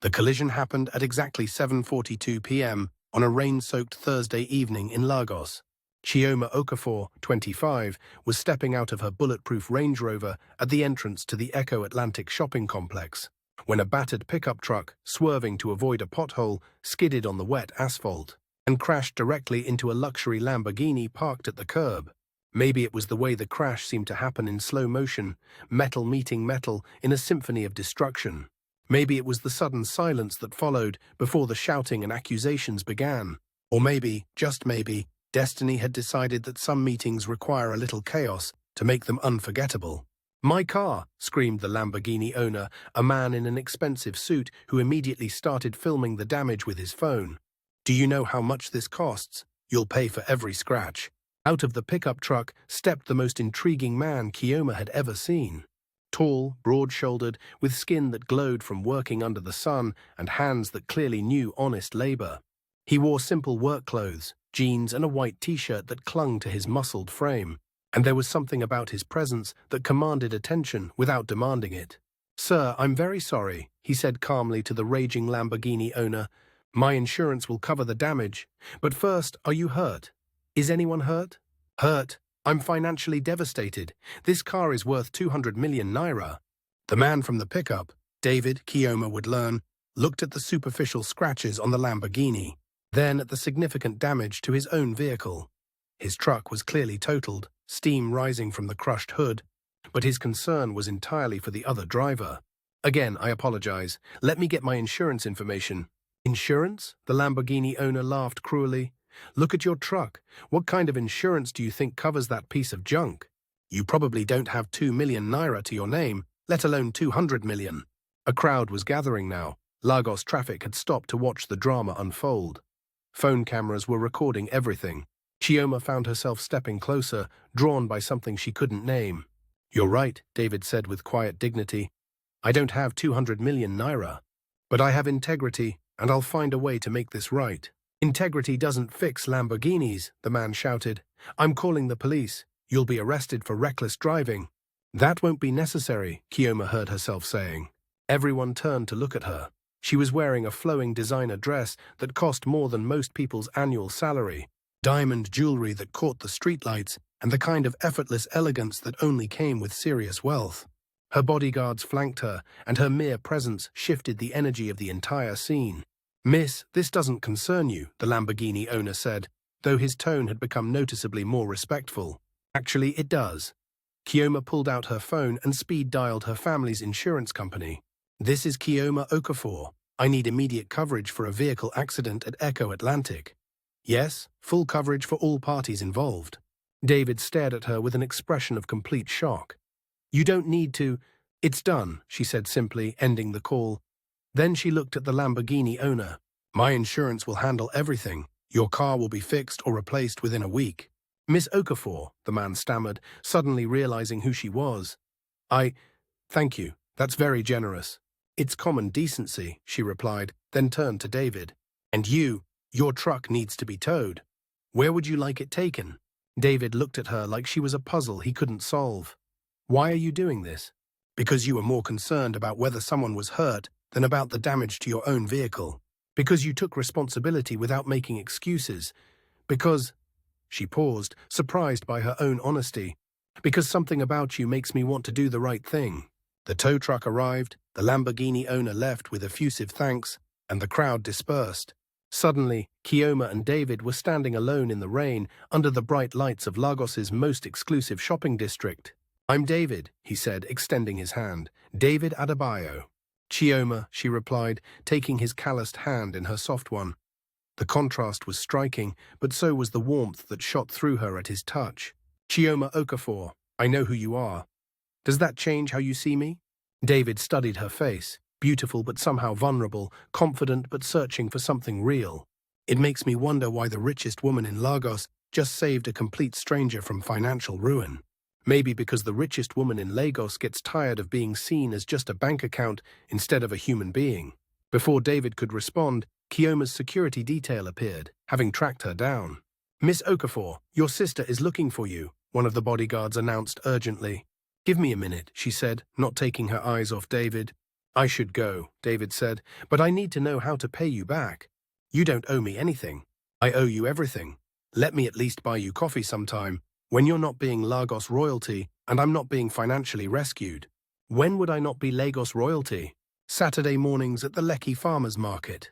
The collision happened at exactly 7:42 p.m. on a rain-soaked Thursday evening in Lagos. Chioma Okafor, 25, was stepping out of her bulletproof Range Rover at the entrance to the Echo Atlantic shopping complex, when a battered pickup truck, swerving to avoid a pothole, skidded on the wet asphalt and crashed directly into a luxury Lamborghini parked at the curb. Maybe it was the way the crash seemed to happen in slow motion, metal meeting metal in a symphony of destruction. Maybe it was the sudden silence that followed before the shouting and accusations began. Or maybe, just maybe, destiny had decided that some meetings require a little chaos to make them unforgettable. "My car!" screamed the Lamborghini owner, a man in an expensive suit who immediately started filming the damage with his phone. "Do you know how much this costs? You'll pay for every scratch." Out of the pickup truck stepped the most intriguing man Chioma had ever seen. Tall, broad-shouldered, with skin that glowed from working under the sun and hands that clearly knew honest labor. He wore simple work clothes, jeans and a white t-shirt that clung to his muscled frame, and there was something about his presence that commanded attention without demanding it. "Sir, I'm very sorry," he said calmly to the raging Lamborghini owner. "My insurance will cover the damage, but first, are you hurt? Is anyone hurt?" "Hurt? I'm financially devastated. This car is worth 200 million naira. The man from the pickup, David, Chioma would learn, looked at the superficial scratches on the Lamborghini, then at the significant damage to his own vehicle. His truck was clearly totaled, steam rising from the crushed hood, but his concern was entirely for the other driver. "Again, I apologize. Let me get my insurance information." "Insurance?" The Lamborghini owner laughed cruelly. "Look at your truck. What kind of insurance do you think covers that piece of junk? You probably don't have 2 million naira to your name, let alone 200 million. A crowd was gathering now. Lagos traffic had stopped to watch the drama unfold. Phone cameras were recording everything. Chioma found herself stepping closer, drawn by something she couldn't name. "You're right," David said with quiet dignity. "I don't have 200 million naira. But I have integrity, and I'll find a way to make this right." "Integrity doesn't fix Lamborghinis," the man shouted. "I'm calling the police. You'll be arrested for reckless driving." "That won't be necessary," Chioma heard herself saying. Everyone turned to look at her. She was wearing a flowing designer dress that cost more than most people's annual salary, diamond jewelry that caught the streetlights, and the kind of effortless elegance that only came with serious wealth. Her bodyguards flanked her, and her mere presence shifted the energy of the entire scene. "Miss, this doesn't concern you," the Lamborghini owner said, though his tone had become noticeably more respectful. "Actually, it does." Chioma pulled out her phone and speed-dialed her family's insurance company. "This is Chioma Okafor. I need immediate coverage for a vehicle accident at Echo Atlantic." "Yes, full coverage for all parties involved." David stared at her with an expression of complete shock. "You don't need to—" "It's done," she said simply, ending the call. Then she looked at the Lamborghini owner. "My insurance will handle everything. Your car will be fixed or replaced within a week." "Miss Okafor," the man stammered, suddenly realizing who she was. Thank you. That's very generous." "It's common decency," she replied, then turned to David. "And your truck needs to be towed. Where would you like it taken?" David looked at her like she was a puzzle he couldn't solve. "Why are you doing this?" "Because you were more concerned about whether someone was hurt than about the damage to your own vehicle. Because you took responsibility without making excuses. Because—" She paused, surprised by her own honesty. "Because something about you makes me want to do the right thing." The tow truck arrived, the Lamborghini owner left with effusive thanks, and the crowd dispersed. Suddenly, Chioma and David were standing alone in the rain under the bright lights of Lagos's most exclusive shopping district. "I'm David," he said, extending his hand. "David Adebayo." "Chioma," she replied, taking his calloused hand in her soft one. The contrast was striking, but so was the warmth that shot through her at his touch. "Chioma Okafor, I know who you are. Does that change how you see me?" David studied her face, beautiful but somehow vulnerable, confident but searching for something real. "It makes me wonder why the richest woman in Lagos just saved a complete stranger from financial ruin. Maybe because the richest woman in Lagos gets tired of being seen as just a bank account instead of a human being." Before David could respond, Chioma's security detail appeared, having tracked her down. "Miss Okafor, your sister is looking for you," one of the bodyguards announced urgently. "Give me a minute," she said, not taking her eyes off David. I should go, David said, but I need to know how to pay you back. You don't owe me anything. I owe you everything. Let me at least buy you coffee sometime, when you're not being Lagos royalty and I'm not being financially rescued. When would I not be Lagos royalty? Saturday mornings at the Lekki Farmers Market.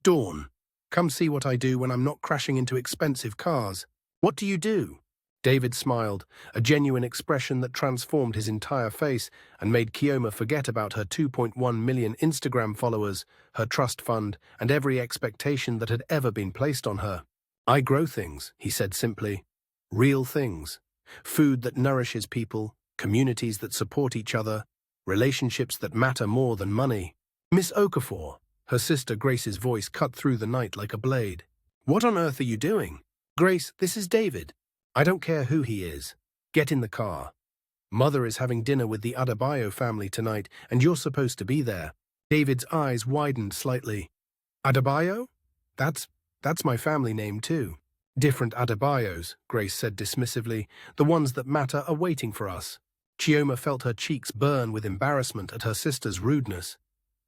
Dawn. Come see what I do when I'm not crashing into expensive cars. What do you do? David smiled, a genuine expression that transformed his entire face and made Chioma forget about her 2.1 million Instagram followers, her trust fund, and every expectation that had ever been placed on her. I grow things, he said simply. Real things. Food that nourishes people, communities that support each other, relationships that matter more than money. Miss Okafor, her sister Grace's voice cut through the night like a blade. What on earth are you doing? Grace, this is David. I don't care who he is. Get in the car. Mother is having dinner with the Adebayo family tonight, and you're supposed to be there. David's eyes widened slightly. Adebayo? That's my family name too. Different Adebayos, Grace said dismissively. The ones that matter are waiting for us. Chioma felt her cheeks burn with embarrassment at her sister's rudeness.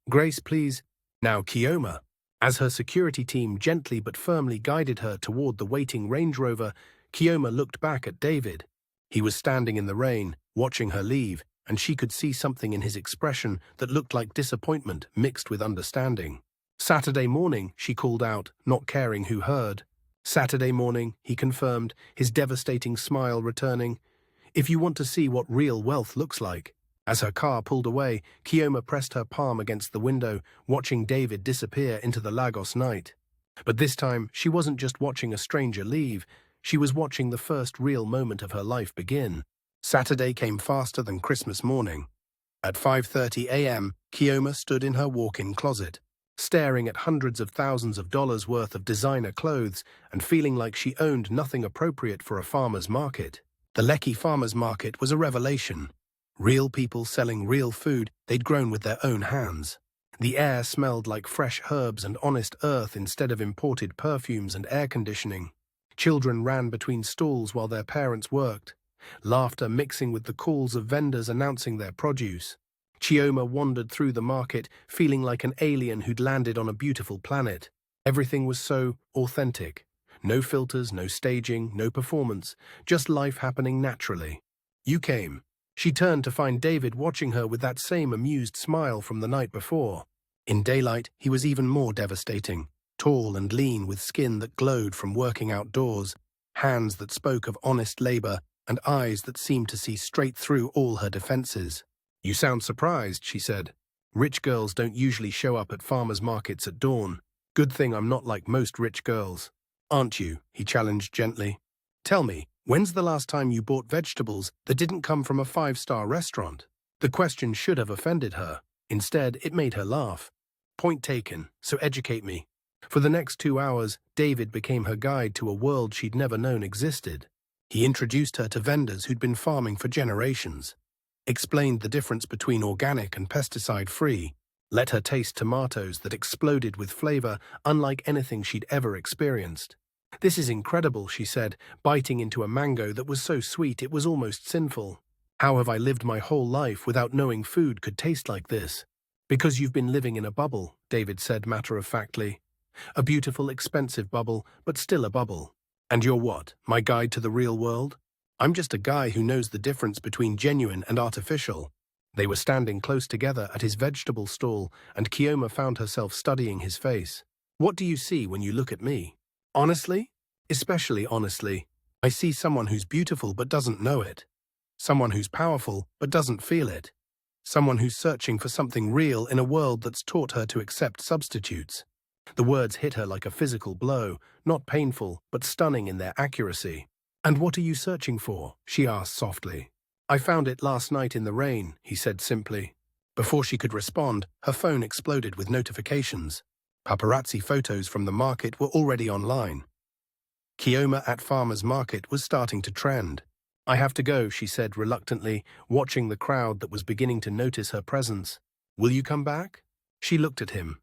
Grace, please. Now, Chioma. As her security team gently but firmly guided her toward the waiting Range Rover, Chioma looked back at David. He was standing in the rain, watching her leave, and she could see something in his expression that looked like disappointment mixed with understanding. Saturday morning, she called out, not caring who heard. Saturday morning, he confirmed, his devastating smile returning. If you want to see what real wealth looks like. As her car pulled away, Chioma pressed her palm against the window, watching David disappear into the Lagos night. But this time, she wasn't just watching a stranger leave. She was watching the first real moment of her life begin. Saturday came faster than Christmas morning. At 5:30 a.m., Chioma stood in her walk-in closet, staring at hundreds of thousands of dollars worth of designer clothes and feeling like she owned nothing appropriate for a farmer's market. The Lekki Farmers Market was a revelation. Real people selling real food they'd grown with their own hands. The air smelled like fresh herbs and honest earth instead of imported perfumes and air conditioning. Children ran between stalls while their parents worked, laughter mixing with the calls of vendors announcing their produce. Chioma wandered through the market, feeling like an alien who'd landed on a beautiful planet. Everything was so authentic. No filters, no staging, no performance, just life happening naturally. You came. She turned to find David watching her with that same amused smile from the night before. In daylight, he was even more devastating. Tall and lean with skin that glowed from working outdoors, hands that spoke of honest labor, and eyes that seemed to see straight through all her defenses. You sound surprised, she said. Rich girls don't usually show up at farmers' markets at dawn. Good thing I'm not like most rich girls. Aren't you? He challenged gently. Tell me, when's the last time you bought vegetables that didn't come from a 5-star restaurant? The question should have offended her. Instead, it made her laugh. Point taken, so educate me. For the next 2 hours, David became her guide to a world she'd never known existed. He introduced her to vendors who'd been farming for generations, explained the difference between organic and pesticide-free, let her taste tomatoes that exploded with flavor unlike anything she'd ever experienced. This is incredible, she said, biting into a mango that was so sweet it was almost sinful. How have I lived my whole life without knowing food could taste like this? Because you've been living in a bubble, David said matter-of-factly. A beautiful, expensive bubble, but still a bubble. And you're what, my guide to the real world? I'm just a guy who knows the difference between genuine and artificial. They were standing close together at his vegetable stall, and Chioma found herself studying his face. What do you see when you look at me? Honestly? Especially honestly. I see someone who's beautiful but doesn't know it. Someone who's powerful but doesn't feel it. Someone who's searching for something real in a world that's taught her to accept substitutes. The words hit her like a physical blow, not painful, but stunning in their accuracy. And what are you searching for? She asked softly. I found it last night in the rain, he said simply. Before she could respond, her phone exploded with notifications. Paparazzi photos from the market were already online. Chioma at Farmer's Market was starting to trend. I have to go, she said reluctantly, watching the crowd that was beginning to notice her presence. Will you come back? She looked at him.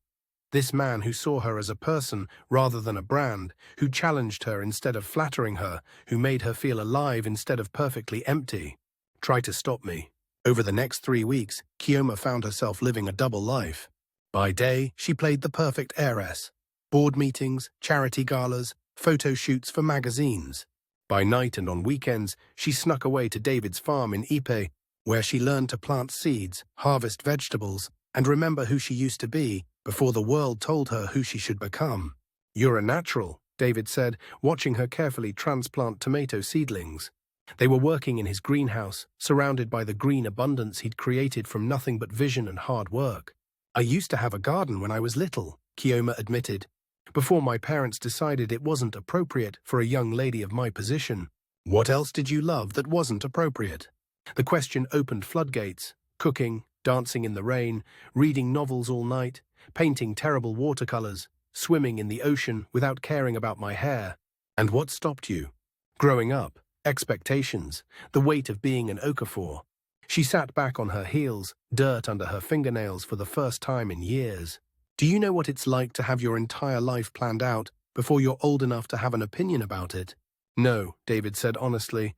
This man who saw her as a person rather than a brand, who challenged her instead of flattering her, who made her feel alive instead of perfectly empty. Try to stop me. Over the next 3 weeks, Chioma found herself living a double life. By day, she played the perfect heiress. Board meetings, charity galas, photo shoots for magazines. By night and on weekends, she snuck away to David's farm in Ipe, where she learned to plant seeds, harvest vegetables, and remember who she used to be before the world told her who she should become. "You're a natural," David said, watching her carefully transplant tomato seedlings. They were working in his greenhouse, surrounded by the green abundance he'd created from nothing but vision and hard work. "I used to have a garden when I was little," Chioma admitted, "before my parents decided it wasn't appropriate for a young lady of my position." "What else did you love that wasn't appropriate?" The question opened floodgates: cooking, dancing in the rain, reading novels all night, painting terrible watercolors, swimming in the ocean without caring about my hair. "And what stopped you?" "Growing up, expectations, the weight of being an Okafor." She sat back on her heels, dirt under her fingernails for the first time in years. "Do you know what it's like to have your entire life planned out before you're old enough to have an opinion about it?" "No," David said honestly,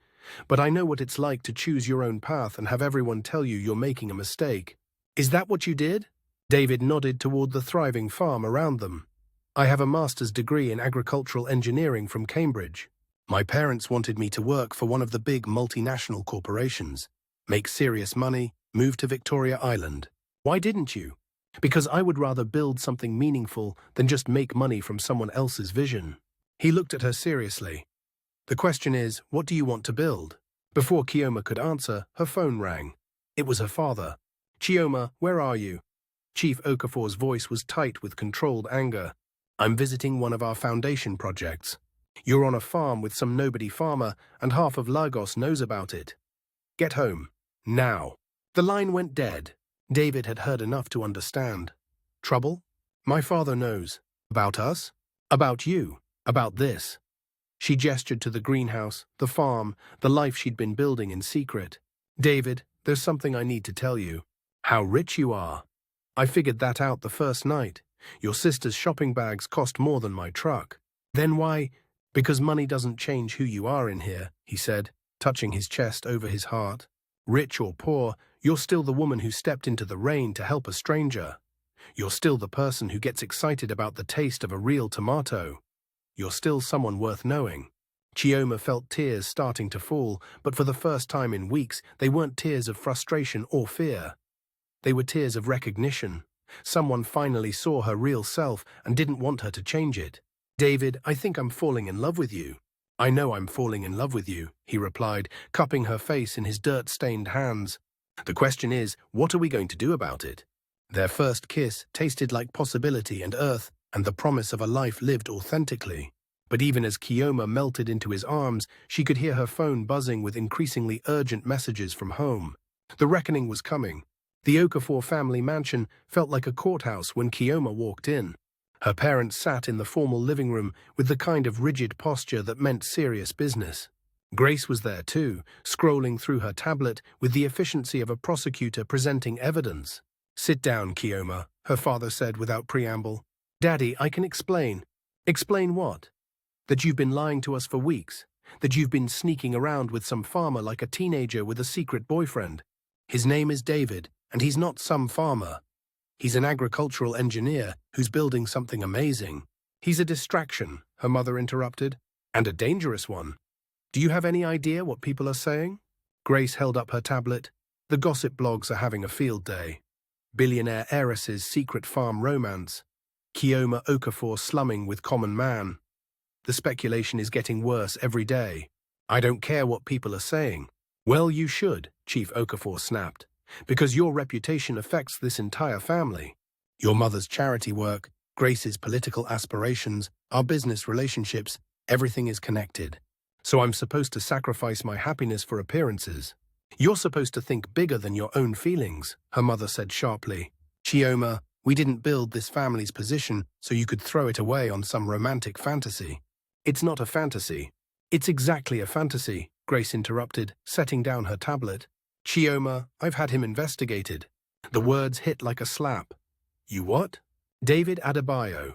"but I know what it's like to choose your own path and have everyone tell you you're making a mistake." "Is that what you did?" David nodded toward the thriving farm around them. "I have a master's degree in agricultural engineering from Cambridge. My parents wanted me to work for one of the big multinational corporations, make serious money, move to Victoria Island. Why didn't you?" "Because I would rather build something meaningful than just make money from someone else's vision." He looked at her seriously. "The question is, what do you want to build?" Before Chioma could answer, her phone rang. It was her father. "Chioma, where are you?" Chief Okafor's voice was tight with controlled anger. "I'm visiting one of our foundation projects. You're on a farm with some nobody farmer, and half of Lagos knows about it. Get home. Now." The line went dead. David had heard enough to understand. "Trouble? My father knows. About us? About you. About this." She gestured to the greenhouse, the farm, the life she'd been building in secret. "David, there's something I need to tell you. How rich you are. I figured that out the first night. Your sister's shopping bags cost more than my truck." "Then why?" "Because money doesn't change who you are in here," he said, touching his chest over his heart. "Rich or poor, you're still the woman who stepped into the rain to help a stranger. You're still the person who gets excited about the taste of a real tomato. You're still someone worth knowing." Chioma felt tears starting to fall, but for the first time in weeks, they weren't tears of frustration or fear. They were tears of recognition. Someone finally saw her real self and didn't want her to change it. "David, I think I'm falling in love with you." "I know I'm falling in love with you," he replied, cupping her face in his dirt-stained hands. "The question is, what are we going to do about it?" Their first kiss tasted like possibility and earth and the promise of a life lived authentically. But even as Chioma melted into his arms, she could hear her phone buzzing with increasingly urgent messages from home. The reckoning was coming. The Okafor family mansion felt like a courthouse when Chioma walked in. Her parents sat in the formal living room with the kind of rigid posture that meant serious business. Grace was there too, scrolling through her tablet with the efficiency of a prosecutor presenting evidence. "Sit down, Chioma," her father said without preamble. "Daddy, I can explain." "Explain what?" "That you've been lying to us for weeks. That you've been sneaking around with some farmer like a teenager with a secret boyfriend. His name is David, and he's not some farmer. He's an agricultural engineer who's building something amazing." "He's a distraction," her mother interrupted, "and a dangerous one. Do you have any idea what people are saying?" Grace held up her tablet. "The gossip blogs are having a field day. Billionaire Heiress's secret farm romance. Chioma Okafor slumming with common man. The speculation is getting worse every day. I don't care what people are saying." "Well, you should," Chief Okafor snapped, "because your reputation affects this entire family. Your mother's charity work, Grace's political aspirations, our business relationships, everything is connected. So I'm supposed to sacrifice my happiness for appearances." "You're supposed to think bigger than your own feelings," her mother said sharply. "Chioma, we didn't build this family's position so you could throw it away on some romantic fantasy." "It's not a fantasy." "It's exactly a fantasy," Grace interrupted, setting down her tablet. "Chioma, I've had him investigated." The words hit like a slap. "You what?" "David Adebayo,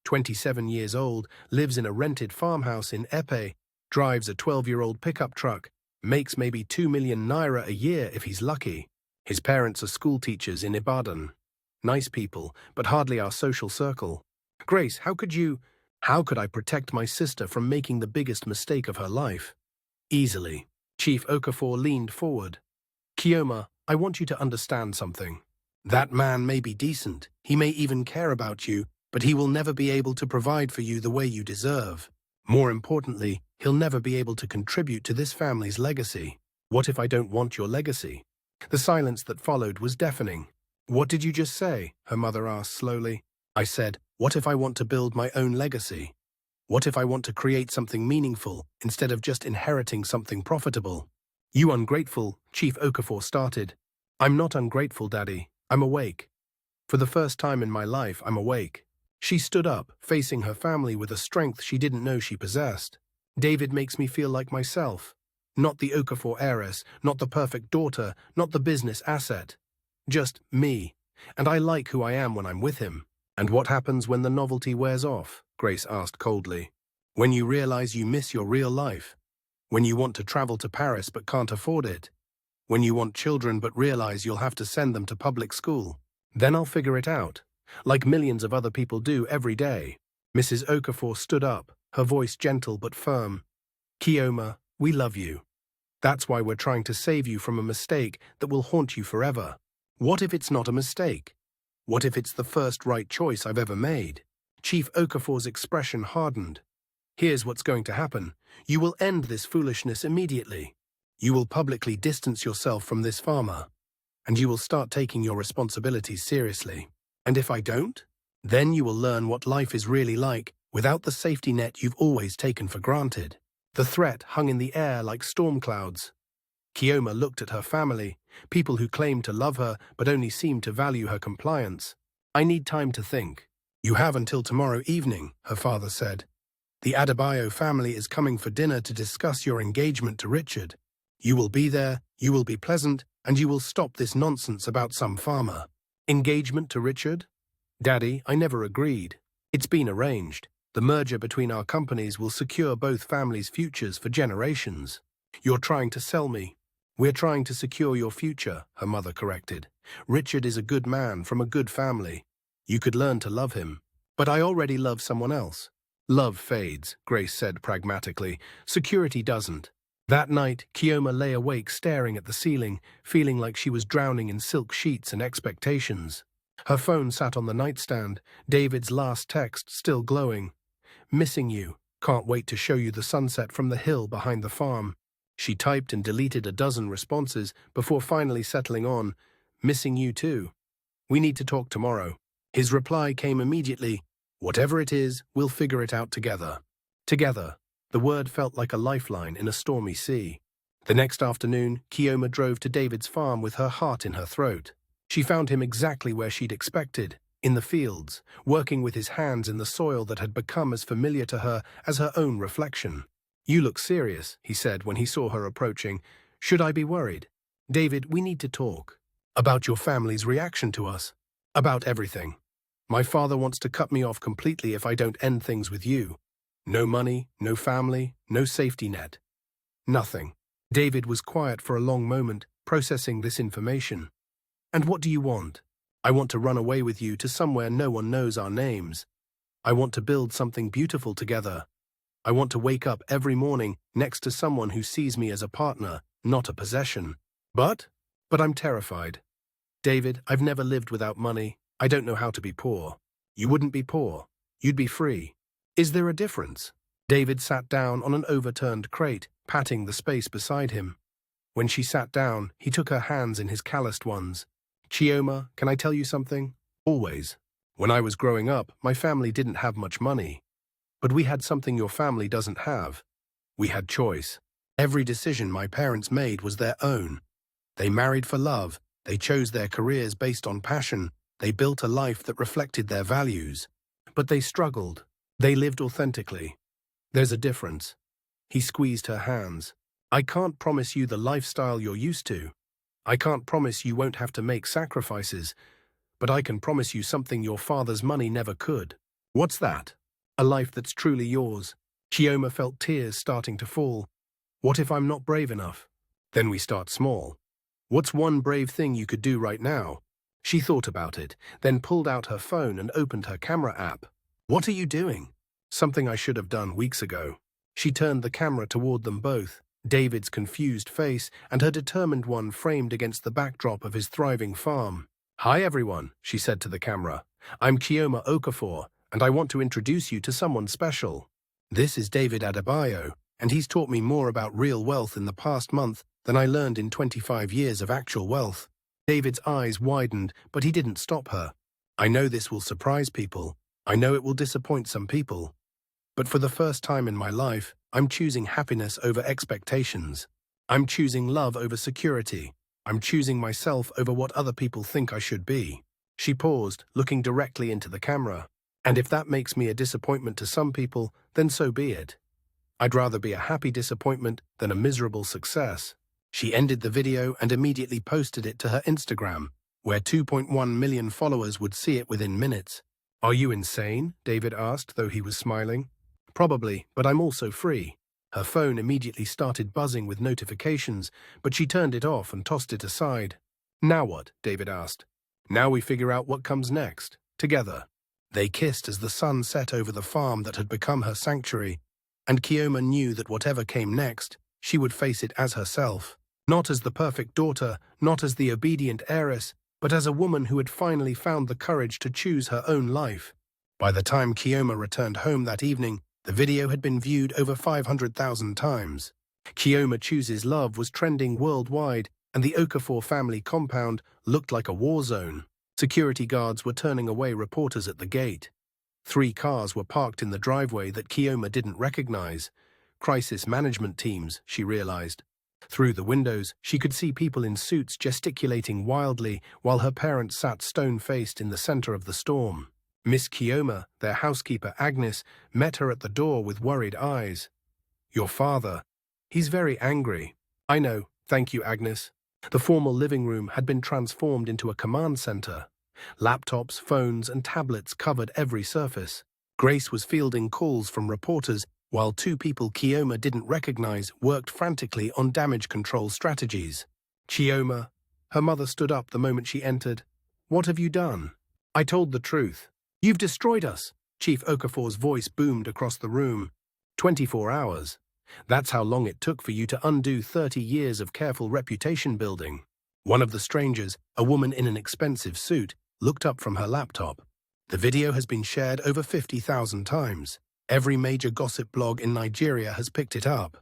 27 years old, lives in a rented farmhouse in Epe, drives a 12-year-old pickup truck, Makes maybe 2 million naira a year if he's lucky. His parents are school teachers in Ibadan. Nice people, but hardly our social circle. Grace, how could I protect my sister from making the biggest mistake of her life? Easily. Chief Okafor leaned forward. Chioma, I want you to understand something. That man may be decent, he may even care about you, but he will never be able to provide for you the way you deserve. More importantly, he'll never be able to contribute to this family's legacy. What if I don't want your legacy? The silence that followed was deafening. What did you just say? Her mother asked slowly. I said, what if I want to build my own legacy? What if I want to create something meaningful instead of just inheriting something profitable? You ungrateful, Chief Okafor started. I'm not ungrateful, Daddy. I'm awake. For the first time in my life, I'm awake. She stood up, facing her family with a strength she didn't know she possessed. David makes me feel like myself. Not the Okafor heiress, not the perfect daughter, not the business asset. Just me. And I like who I am when I'm with him. And what happens when the novelty wears off? Grace asked coldly. When you realize you miss your real life. When you want to travel to Paris but can't afford it. When you want children but realize you'll have to send them to public school. Then I'll figure it out. Like millions of other people do every day. Mrs. Okafor stood up, her voice gentle but firm. Chioma, we love you. That's why we're trying to save you from a mistake that will haunt you forever. What if it's not a mistake? What if it's the first right choice I've ever made? Chief Okafor's expression hardened. Here's what's going to happen. You will end this foolishness immediately. You will publicly distance yourself from this farmer. And you will start taking your responsibilities seriously. And if I don't? Then you will learn what life is really like without the safety net you've always taken for granted. The threat hung in the air like storm clouds. Chioma looked at her family, people who claimed to love her but only seemed to value her compliance. I need time to think. You have until tomorrow evening, her father said. The Adebayo family is coming for dinner to discuss your engagement to Richard. You will be there, you will be pleasant, and you will stop this nonsense about some farmer. Engagement to Richard? Daddy, I never agreed. It's been arranged. The merger between our companies will secure both families' futures for generations. You're trying to sell me. We're trying to secure your future, her mother corrected. Richard is a good man from a good family. You could learn to love him. But I already love someone else. Love fades, Grace said pragmatically. Security doesn't. That night, Chioma lay awake staring at the ceiling, feeling like she was drowning in silk sheets and expectations. Her phone sat on the nightstand, David's last text still glowing. Missing you. Can't wait to show you the sunset from the hill behind the farm. She typed and deleted a dozen responses before finally settling on, missing you too. We need to talk tomorrow. His reply came immediately. Whatever it is, we'll figure it out together. Together. The word felt like a lifeline in a stormy sea. The next afternoon, Chioma drove to David's farm with her heart in her throat. She found him exactly where she'd expected, in the fields, working with his hands in the soil that had become as familiar to her as her own reflection. You look serious, he said when he saw her approaching. Should I be worried? David, we need to talk. About your family's reaction to us. About everything. My father wants to cut me off completely if I don't end things with you. No money, no family, no safety net. Nothing. David was quiet for a long moment, processing this information. And what do you want? I want to run away with you to somewhere no one knows our names. I want to build something beautiful together. I want to wake up every morning next to someone who sees me as a partner, not a possession. But I'm terrified. David, I've never lived without money. I don't know how to be poor. You wouldn't be poor. You'd be free. Is there a difference? David sat down on an overturned crate, patting the space beside him. When she sat down, he took her hands in his calloused ones. Chioma, can I tell you something? Always. When I was growing up, my family didn't have much money. But we had something your family doesn't have. We had choice. Every decision my parents made was their own. They married for love. They chose their careers based on passion. They built a life that reflected their values. But they struggled. They lived authentically. There's a difference. He squeezed her hands. I can't promise you the lifestyle you're used to. I can't promise you won't have to make sacrifices. But I can promise you something your father's money never could. What's that? A life that's truly yours. Chioma felt tears starting to fall. What if I'm not brave enough? Then we start small. What's one brave thing you could do right now? She thought about it, then pulled out her phone and opened her camera app. What are you doing? Something I should have done weeks ago. She turned the camera toward them both, David's confused face and her determined one framed against the backdrop of his thriving farm. Hi everyone, she said to the camera. I'm Chioma Okafor, and I want to introduce you to someone special. This is David Adebayo, and he's taught me more about real wealth in the past month than I learned in 25 years of actual wealth. David's eyes widened, but he didn't stop her. I know this will surprise people. I know it will disappoint some people. But for the first time in my life, I'm choosing happiness over expectations. I'm choosing love over security. I'm choosing myself over what other people think I should be. She paused, looking directly into the camera. And if that makes me a disappointment to some people, then so be it. I'd rather be a happy disappointment than a miserable success. She ended the video and immediately posted it to her Instagram, where 2.1 million followers would see it within minutes. Are you insane? David asked, though he was smiling. Probably, but I'm also free. Her phone immediately started buzzing with notifications, but she turned it off and tossed it aside. Now what? David asked. Now we figure out what comes next, together. They kissed as the sun set over the farm that had become her sanctuary, and Chioma knew that whatever came next, she would face it as herself. Not as the perfect daughter, not as the obedient heiress, but as a woman who had finally found the courage to choose her own life. By the time Chioma returned home that evening, the video had been viewed over 500,000 times. Chioma Chooses Love was trending worldwide, and the Okafor family compound looked like a war zone. Security guards were turning away reporters at the gate. 3 cars were parked in the driveway that Chioma didn't recognize. Crisis management teams, she realized. Through the windows, she could see people in suits gesticulating wildly while her parents sat stone-faced in the center of the storm. Miss Chioma, their housekeeper Agnes, met her at the door with worried eyes. Your father. He's very angry. I know, thank you, Agnes. The formal living room had been transformed into a command center. Laptops, phones, and tablets covered every surface. Grace was fielding calls from reporters, while 2 people Chioma didn't recognize worked frantically on damage control strategies. Chioma. Her mother stood up the moment she entered. What have you done? I told the truth. You've destroyed us. Chief Okafor's voice boomed across the room. 24 hours. That's how long it took for you to undo 30 years of careful reputation building. One of the strangers, a woman in an expensive suit, looked up from her laptop. The video has been shared over 50,000 times. Every major gossip blog in Nigeria has picked it up.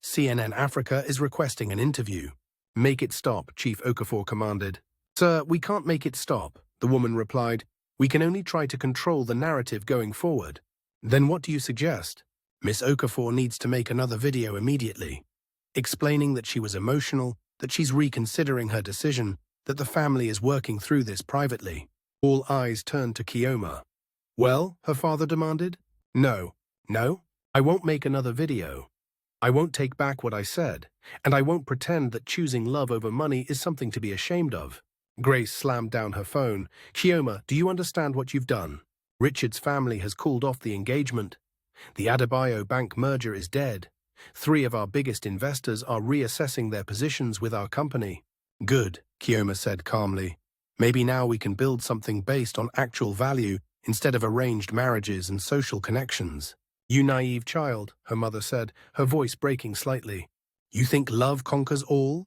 CNN Africa is requesting an interview. Make it stop, Chief Okafor commanded. Sir, we can't make it stop, the woman replied. We can only try to control the narrative going forward. Then what do you suggest? Miss Okafor needs to make another video immediately, explaining that she was emotional, that she's reconsidering her decision, that the family is working through this privately. All eyes turned to Chioma. Well, her father demanded. No, I won't make another video. I won't take back what I said, and I won't pretend that choosing love over money is something to be ashamed of. Grace slammed down her phone. Chioma, do you understand what you've done? Richard's family has called off the engagement. The Adebayo bank merger is dead. 3 of our biggest investors are reassessing their positions with our company. Good, Chioma said calmly. Maybe now we can build something based on actual value instead of arranged marriages and social connections. You naive child, her mother said, her voice breaking slightly. You think love conquers all?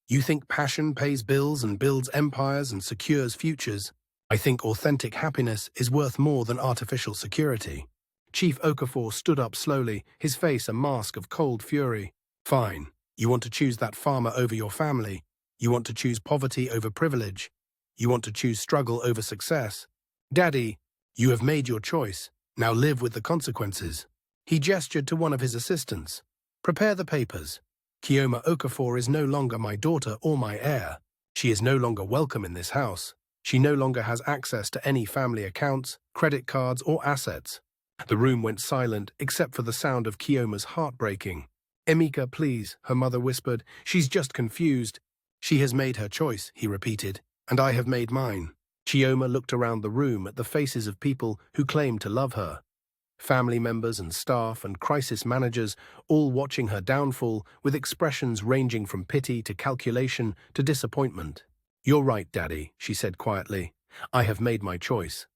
You think passion pays bills and builds empires and secures futures? I think authentic happiness is worth more than artificial security. Chief Okafor stood up slowly, his face a mask of cold fury. Fine. You want to choose that farmer over your family. You want to choose poverty over privilege. You want to choose struggle over success. Daddy, you have made your choice. Now live with the consequences. He gestured to one of his assistants. Prepare the papers. Chioma Okafor is no longer my daughter or my heir. She is no longer welcome in this house. She no longer has access to any family accounts, credit cards, or assets. The room went silent, except for the sound of Chioma's heart breaking. Emeka, please, her mother whispered. She's just confused. She has made her choice, he repeated, and I have made mine. Chioma looked around the room at the faces of people who claimed to love her. family members and staff and crisis managers all watching her downfall with expressions ranging from pity to calculation to disappointment. "You're right, Daddy," she said quietly. "I have made my choice.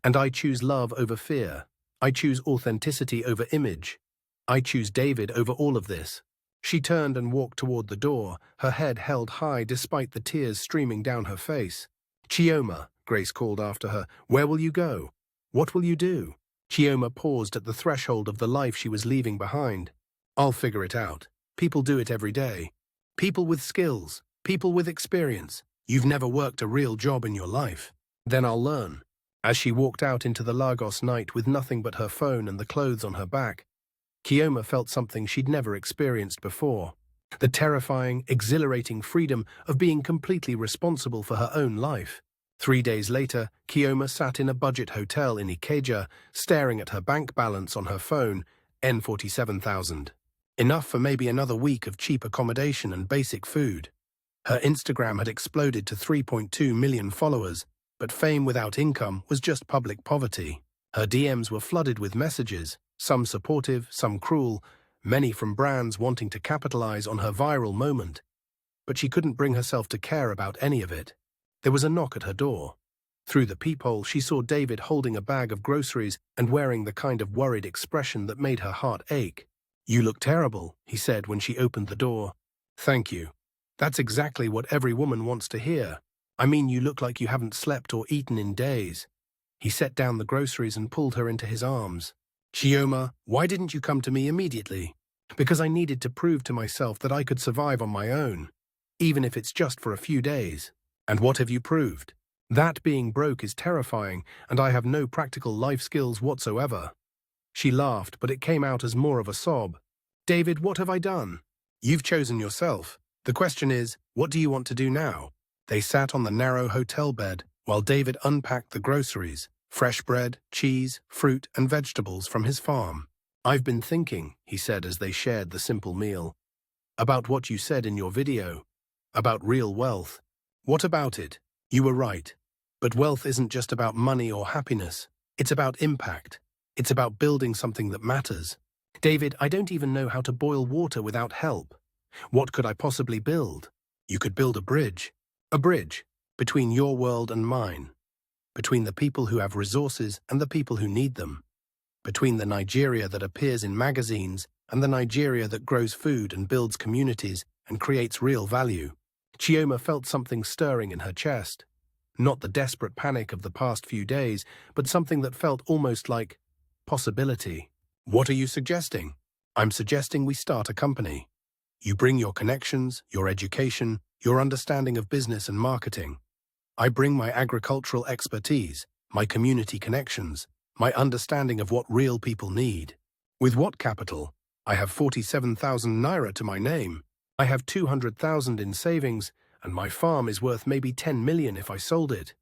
And I choose love over fear. I choose authenticity over image. I choose David over all of this." She turned and walked toward the door, her head held high despite the tears streaming down her face. "Chioma," Grace called after her, "where will you go? What will you do?" Chioma paused at the threshold of the life she was leaving behind. "I'll figure it out. People do it every day. People with skills, people with experience. You've never worked a real job in your life. Then I'll learn." As she walked out into the Lagos night with nothing but her phone and the clothes on her back, Chioma felt something she'd never experienced before. The terrifying, exhilarating freedom of being completely responsible for her own life. 3 days later, Chioma sat in a budget hotel in Ikeja, staring at her bank balance on her phone, N47,000. Enough for maybe another week of cheap accommodation and basic food. Her Instagram had exploded to 3.2 million followers, but fame without income was just public poverty. Her DMs were flooded with messages, some supportive, some cruel, many from brands wanting to capitalize on her viral moment. But she couldn't bring herself to care about any of it. There was a knock at her door. Through the peephole, she saw David holding a bag of groceries and wearing the kind of worried expression that made her heart ache. "You look terrible," he said when she opened the door. "Thank you. That's exactly what every woman wants to hear. I mean, you look like you haven't slept or eaten in days." He set down the groceries and pulled her into his arms. "Chioma, why didn't you come to me immediately?" "Because I needed to prove to myself that I could survive on my own, even if it's just for a few days." "And what have you proved?" "That being broke is terrifying, and I have no practical life skills whatsoever." She laughed, but it came out as more of a sob. "David, what have I done?" "You've chosen yourself. The question is, what do you want to do now?" They sat on the narrow hotel bed while David unpacked the groceries, fresh bread, cheese, fruit, and vegetables from his farm. "I've been thinking," he said as they shared the simple meal, "about what you said in your video, about real wealth. What about it? You were right. But wealth isn't just about money or happiness. It's about impact. It's about building something that matters." "David, I don't even know how to boil water without help. What could I possibly build?" "You could build a bridge. A bridge between your world and mine. Between the people who have resources and the people who need them. Between the Nigeria that appears in magazines and the Nigeria that grows food and builds communities and creates real value." Chioma felt something stirring in her chest. Not the desperate panic of the past few days, but something that felt almost like possibility. "What are you suggesting?" "I'm suggesting we start a company. You bring your connections, your education, your understanding of business and marketing. I bring my agricultural expertise, my community connections, my understanding of what real people need. With what capital? I have 47,000 naira to my name. I have 200,000 in savings, and my farm is worth maybe 10 million if I sold it.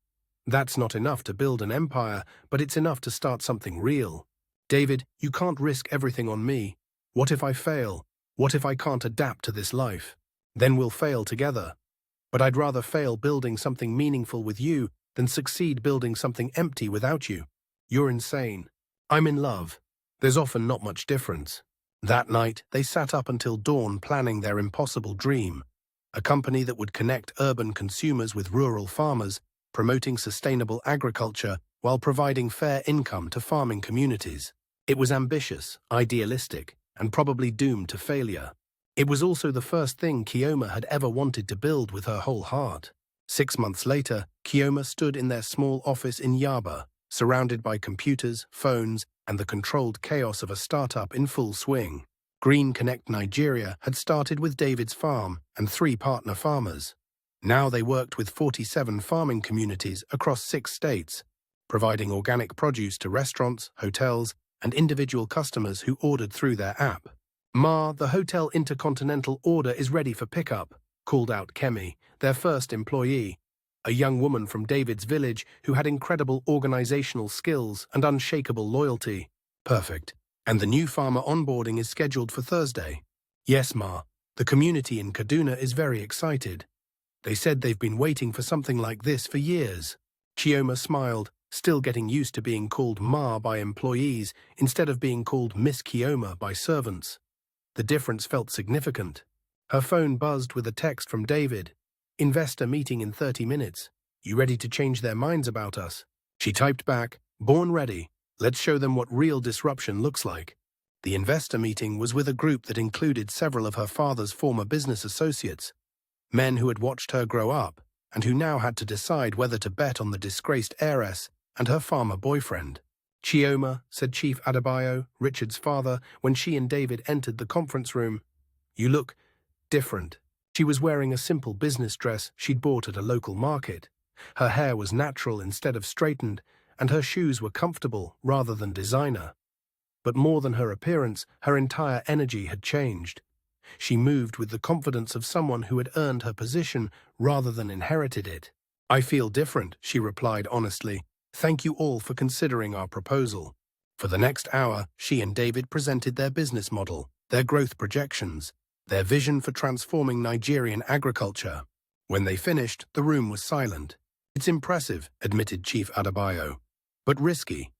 That's not enough to build an empire, but it's enough to start something real. David, you can't risk everything on me. What if I fail? What if I can't adapt to this life? Then we'll fail together. But I'd rather fail building something meaningful with you than succeed building something empty without you. You're insane. I'm in love. There's often not much difference." That night, they sat up until dawn planning their impossible dream, a company that would connect urban consumers with rural farmers, promoting sustainable agriculture while providing fair income to farming communities. It was ambitious, idealistic, and probably doomed to failure. It was also the first thing Chioma had ever wanted to build with her whole heart. 6 months later, Chioma stood in their small office in Yaba, surrounded by computers, phones, and the controlled chaos of a startup in full swing. Green Connect Nigeria had started with David's farm and 3 partner farmers. Now they worked with 47 farming communities across 6 states, providing organic produce to restaurants, hotels, and individual customers who ordered through their app. "Ma, the Hotel Intercontinental order is ready for pickup," called out Kemi, their first employee, a young woman from David's village who had incredible organizational skills and unshakable loyalty. "Perfect. And the new farmer onboarding is scheduled for Thursday." "Yes, Ma. The community in Kaduna is very excited. They said they've been waiting for something like this for years." Chioma smiled. still getting used to being called Ma by employees instead of being called Miss Chioma by servants. The difference felt significant. Her phone buzzed with a text from David. "Investor meeting in 30 minutes. You ready to change their minds about us?" She typed back, "Born ready. Let's show them what real disruption looks like." The investor meeting was with a group that included several of her father's former business associates, men who had watched her grow up and who now had to decide whether to bet on the disgraced heiress and her farmer boyfriend. "Chioma," said Chief Adebayo, Richard's father, when she and David entered the conference room, "you look different." She was wearing a simple business dress she'd bought at a local market. Her hair was natural instead of straightened, and her shoes were comfortable rather than designer. But more than her appearance, her entire energy had changed. She moved with the confidence of someone who had earned her position rather than inherited it. "I feel different," she replied honestly. "Thank you all for considering our proposal." For the next hour, she and David presented their business model, their growth projections, their vision for transforming Nigerian agriculture. When they finished, the room was silent. "It's impressive," admitted Chief Adebayo, "but risky.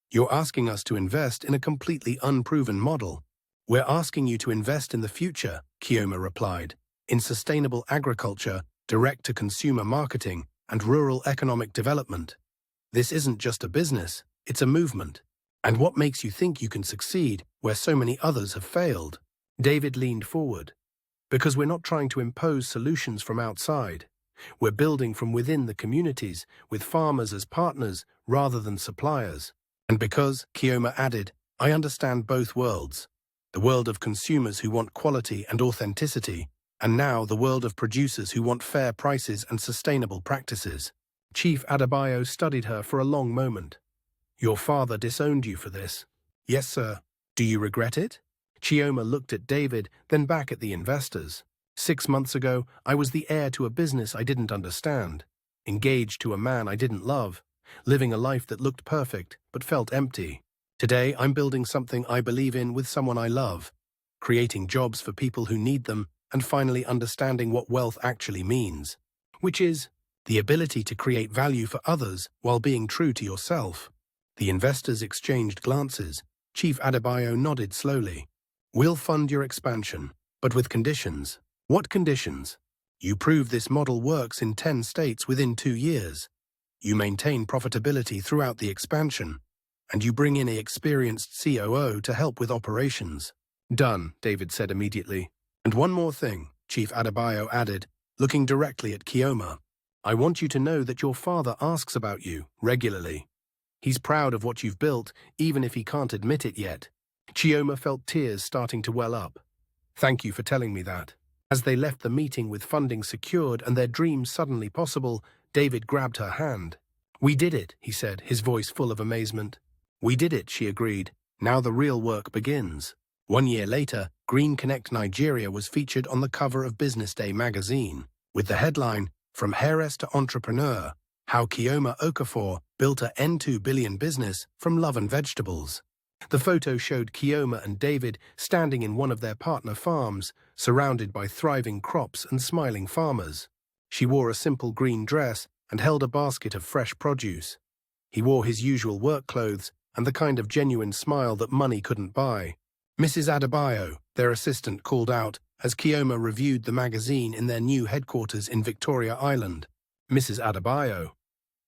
You're asking us to invest in a completely unproven model." "We're asking you to invest in the future," Chioma replied, "in sustainable agriculture, direct-to-consumer marketing, and rural economic development. This isn't just a business, it's a movement. And what makes you think you can succeed where so many others have failed?" David leaned forward. "Because we're not trying to impose solutions from outside. We're building from within the communities, with farmers as partners rather than suppliers. And because," Chioma added, "I understand both worlds. The world of consumers who want quality and authenticity, and now the world of producers who want fair prices and sustainable practices." Chief Adebayo studied her for a long moment. "Your father disowned you for this." "Yes, sir." "Do you regret it?" Chioma looked at David, then back at the investors. 6 months ago, I was the heir to a business I didn't understand, engaged to a man I didn't love, living a life that looked perfect but felt empty. Today, I'm building something I believe in with someone I love, creating jobs for people who need them, and finally understanding what wealth actually means, which is the ability to create value for others while being true to yourself. The investors exchanged glances. Chief Adebayo nodded slowly. "We'll fund your expansion, but with conditions." "What conditions?" "You prove this model works in 10 states within 2 years. You maintain profitability throughout the expansion, and you bring in an experienced COO to help with operations." "Done," David said immediately. "And one more thing," Chief Adebayo added, looking directly at Chioma. "I want you to know that your father asks about you regularly. He's proud of what you've built, even if he can't admit it yet." Chioma felt tears starting to well up. "Thank you for telling me that." As they left the meeting with funding secured and their dreams suddenly possible, David grabbed her hand. "We did it," he said, his voice full of amazement. "We did it," she agreed. "Now the real work begins." 1 year later, Green Connect Nigeria was featured on the cover of Business Day magazine, with the headline, "From Heiress to Entrepreneur, How Chioma Okafor Built a N2 Billion Business from Love and Vegetables." The photo showed Chioma and David standing in one of their partner farms, surrounded by thriving crops and smiling farmers. She wore a simple green dress and held a basket of fresh produce. He wore his usual work clothes and the kind of genuine smile that money couldn't buy. "Mrs. Adebayo," their assistant called out as Chioma reviewed the magazine in their new headquarters in Victoria Island. "Mrs. Adebayo."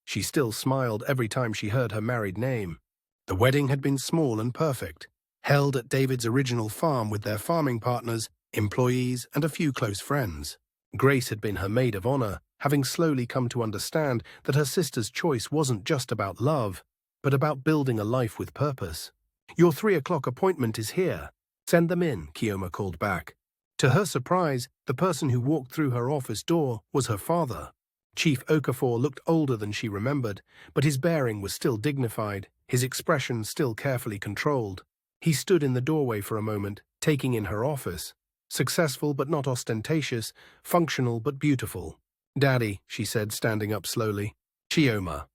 She still smiled every time she heard her married name. The wedding had been small and perfect, held at David's original farm with their farming partners, employees, and a few close friends. Grace had been her maid of honor, having slowly come to understand that her sister's choice wasn't just about love, but about building a life with purpose. "Your 3 o'clock appointment is here. Send them in," Chioma called back. To her surprise, the person who walked through her office door was her father. Chief Okafor looked older than she remembered, but his bearing was still dignified, his expression still carefully controlled. He stood in the doorway for a moment, taking in her office. Successful but not ostentatious, functional but beautiful. "Daddy," she said, standing up slowly. "Chioma."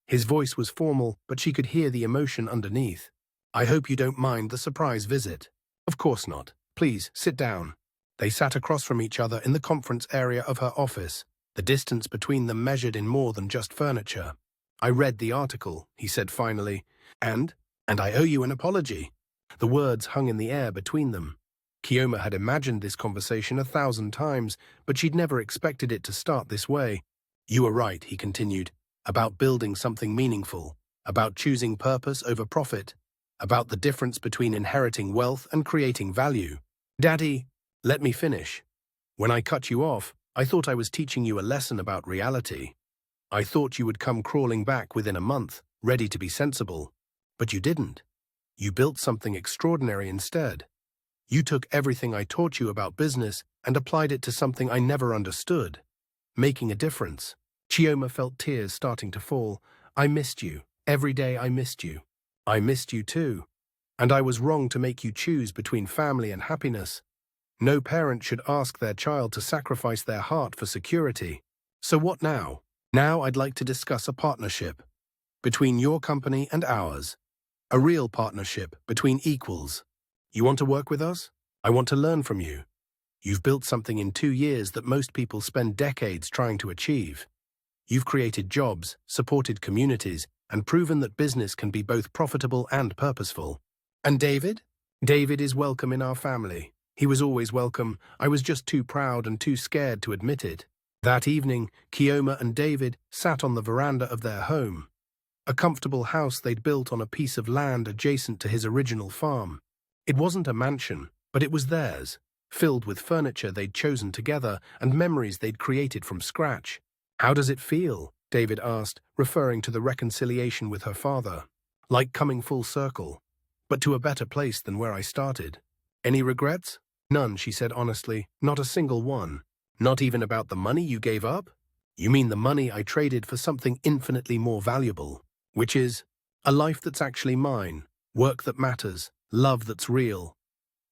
His voice was formal, but she could hear the emotion underneath. "I hope you don't mind the surprise visit." "Of course not. Please, sit down." They sat across from each other in the conference area of her office, the distance between them measured in more than just furniture. I read the article, he said finally, and I owe you an apology. The words hung in the air between them. Chioma had imagined this conversation 1,000 times, but she'd never expected it to start this way. You were right, he continued, about building something meaningful, about choosing purpose over profit, about the difference between inheriting wealth and creating value. Daddy, let me finish. When I cut you off, I thought I was teaching you a lesson about reality. I thought you would come crawling back within a month, ready to be sensible. But you didn't. You built something extraordinary instead. You took everything I taught you about business and applied it to something I never understood, making a difference. Chioma felt tears starting to fall. I missed you. Every day I missed you. I missed you too. And I was wrong to make you choose between family and happiness. No parent should ask their child to sacrifice their heart for security. So what now? Now I'd like to discuss a partnership between your company and ours. A real partnership between equals. You want to work with us? I want to learn from you. You've built something in 2 years that most people spend decades trying to achieve. You've created jobs, supported communities, and proven that business can be both profitable and purposeful. And David? David is welcome in our family. He was always welcome. I was just too proud and too scared to admit it. That evening, Chioma and David sat on the veranda of their home, a comfortable house they'd built on a piece of land adjacent to his original farm. It wasn't a mansion, but it was theirs, filled with furniture they'd chosen together and memories they'd created from scratch. How does it feel? David asked, referring to the reconciliation with her father. Like coming full circle, but to a better place than where I started. Any regrets? None, she said honestly, not a single one. Not even about the money you gave up? You mean the money I traded for something infinitely more valuable, which is a life that's actually mine, work that matters, love that's real.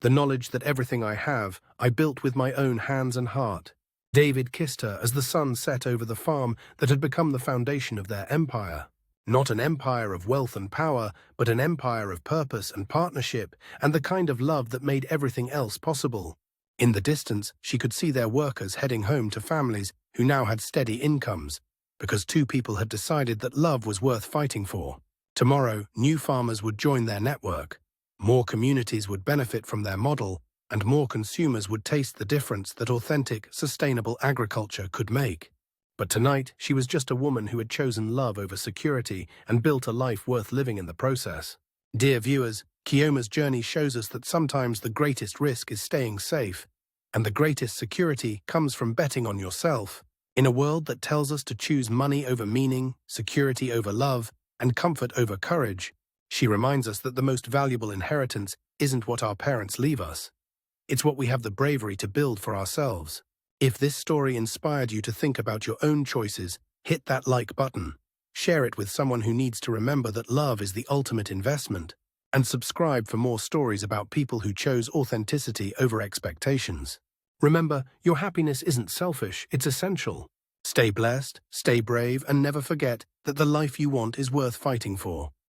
The knowledge that everything I have, I built with my own hands and heart. David kissed her as the sun set over the farm that had become the foundation of their empire. Not an empire of wealth and power, but an empire of purpose and partnership, and the kind of love that made everything else possible. In the distance, she could see their workers heading home to families who now had steady incomes, because 2 people had decided that love was worth fighting for. Tomorrow, new farmers would join their network. More communities would benefit from their model, and more consumers would taste the difference that authentic, sustainable agriculture could make. But tonight, she was just a woman who had chosen love over security and built a life worth living in the process. Dear viewers, Chioma's journey shows us that sometimes the greatest risk is staying safe, and the greatest security comes from betting on yourself. In a world that tells us to choose money over meaning, security over love, and comfort over courage, she reminds us that the most valuable inheritance isn't what our parents leave us. It's what we have the bravery to build for ourselves. If this story inspired you to think about your own choices, hit that like button. Share it with someone who needs to remember that love is the ultimate investment. And subscribe for more stories about people who chose authenticity over expectations. Remember, your happiness isn't selfish, it's essential. Stay blessed, stay brave, and never forget that the life you want is worth fighting for.